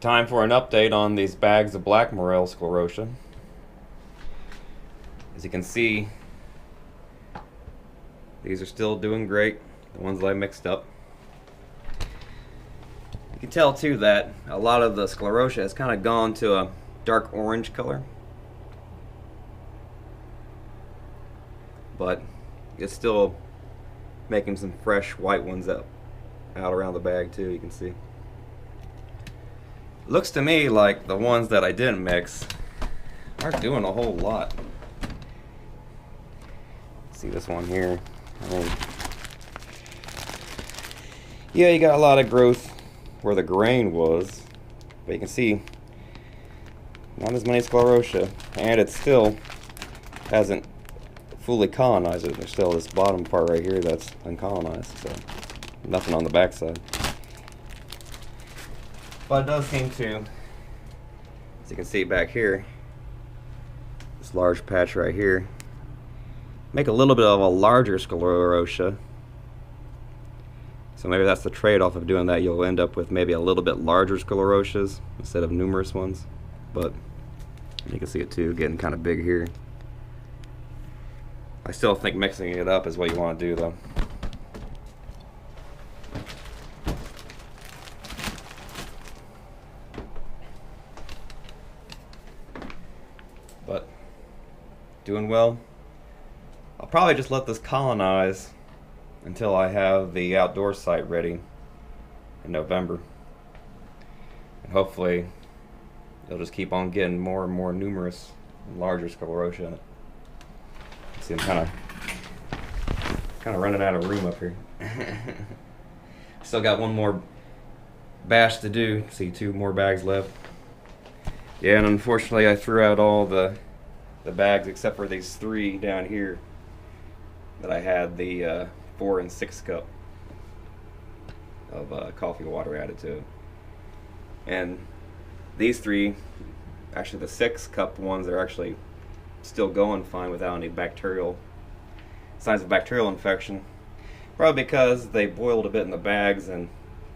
Time for an update on these bags of black morel sclerotia. As you can see, these are still doing great, the ones that I mixed up. You can tell too that a lot of the sclerotia has kind of gone to a dark orange color, but it's still making some fresh white ones out around the bag too, you can see. Looks to me like the ones that I didn't mix aren't doing a whole lot. See this one here? Yeah, you got a lot of growth where the grain was, but you can see not as many sclerotia, and it still hasn't fully colonized it. There's still this bottom part right here that's uncolonized, so nothing on the backside. But it does seem to, as you can see back here, this large patch right here, make a little bit of a larger sclerotia. So maybe that's the trade-off of doing that. You'll end up with maybe a little bit larger sclerotias instead of numerous ones. But you can see it too, getting kind of big here. I still think mixing it up is what you want to do though. But doing well. I'll probably just let this colonize until I have the outdoor site ready in November. And hopefully it'll just keep on getting more and more numerous and larger sclerotia in it. See, I'm kind of running out of room up here. Still got one more batch to do. See, 2 more bags left. Yeah, and unfortunately I threw out all the bags except for these 3 down here that I had the 4 and 6 cup of coffee water added to it. And these 3, actually the 6 cup ones, are actually still going fine without any signs of bacterial infection. Probably because they boiled a bit in the bags and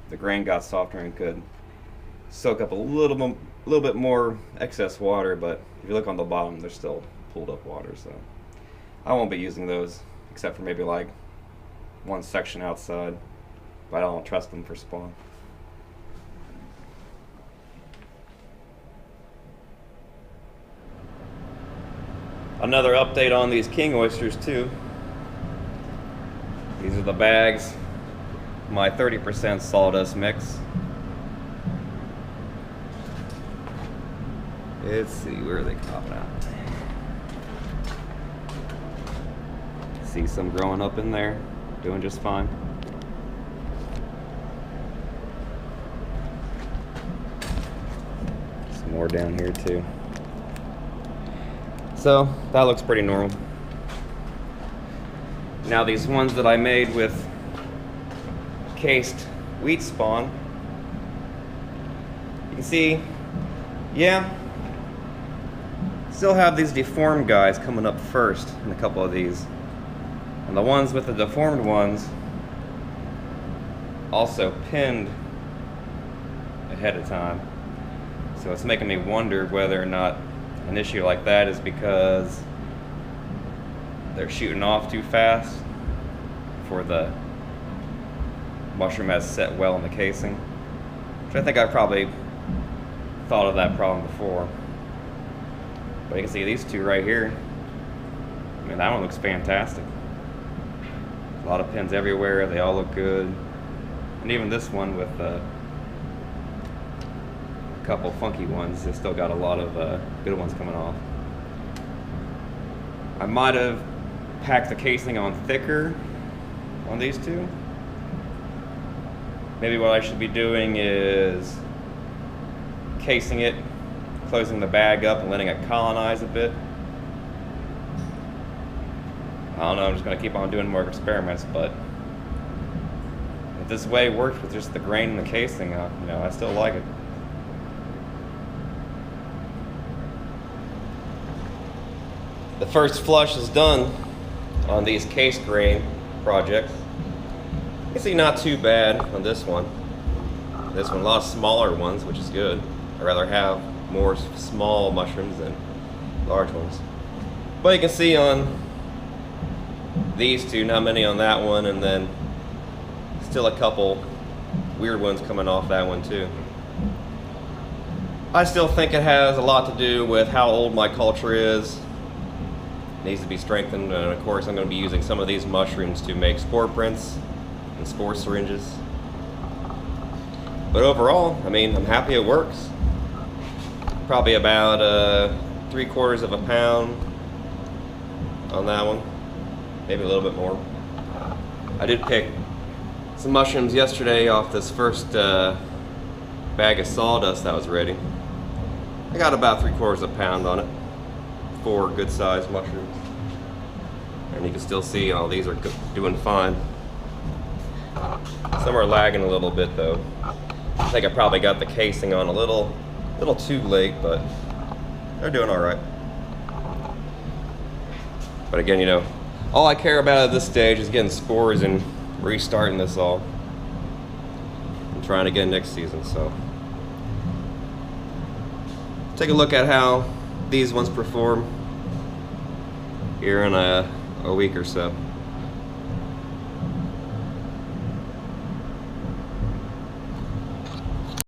the grain got softer and could soak up a little bit more excess water, but if you look on the bottom, they're still pulled up water, so I won't be using those except for maybe like one section outside, but I don't trust them for spawn. Another update on these king oysters too. These are the bags, my 30% sawdust mix. Let's see, where are they popping out? See some growing up in there, doing just fine. Some more down here too. So that looks pretty normal. Now these ones that I made with cased wheat spawn, you can see, yeah, still have these deformed guys coming up first in a couple of these. And the ones with the deformed ones also pinned ahead of time. So it's making me wonder whether or not an issue like that is because they're shooting off too fast before the mushroom has set well in the casing. Which I think I probably thought of that problem before. But you can see these 2 right here. I mean, that one looks fantastic. A lot of pins everywhere, they all look good. And even this one with a couple funky ones, it's still got a lot of good ones coming off. I might have packed the casing on thicker on these 2. Maybe what I should be doing is casing it, closing the bag up and letting it colonize a bit. I don't know, I'm just going to keep on doing more experiments, but if this way works with just the grain in the casing, you know, I still like it. The first flush is done on these case grain projects. You can see not too bad on this one. This one, a lot of smaller ones, which is good. I'd rather have more small mushrooms than large ones. But you can see on these two, not many on that one, and then still a couple weird ones coming off that one too. I still think it has a lot to do with how old my culture is. It needs to be strengthened, and of course I'm going to be using some of these mushrooms to make spore prints and spore syringes. But overall, I mean, I'm happy it works. Probably about 3/4 of a pound on that one, maybe a little bit more. I did pick some mushrooms yesterday off this first bag of sawdust that was ready. I got about 3/4 of a pound on it. 4 good sized mushrooms. And you can still see all these are doing fine. Some are lagging a little bit though. I think I probably got the casing on a little too late, but they're doing all right. But again, you know, all I care about at this stage is getting spores and restarting this all. I'm trying again next season, so. Take a look at how these ones perform here in a week or so.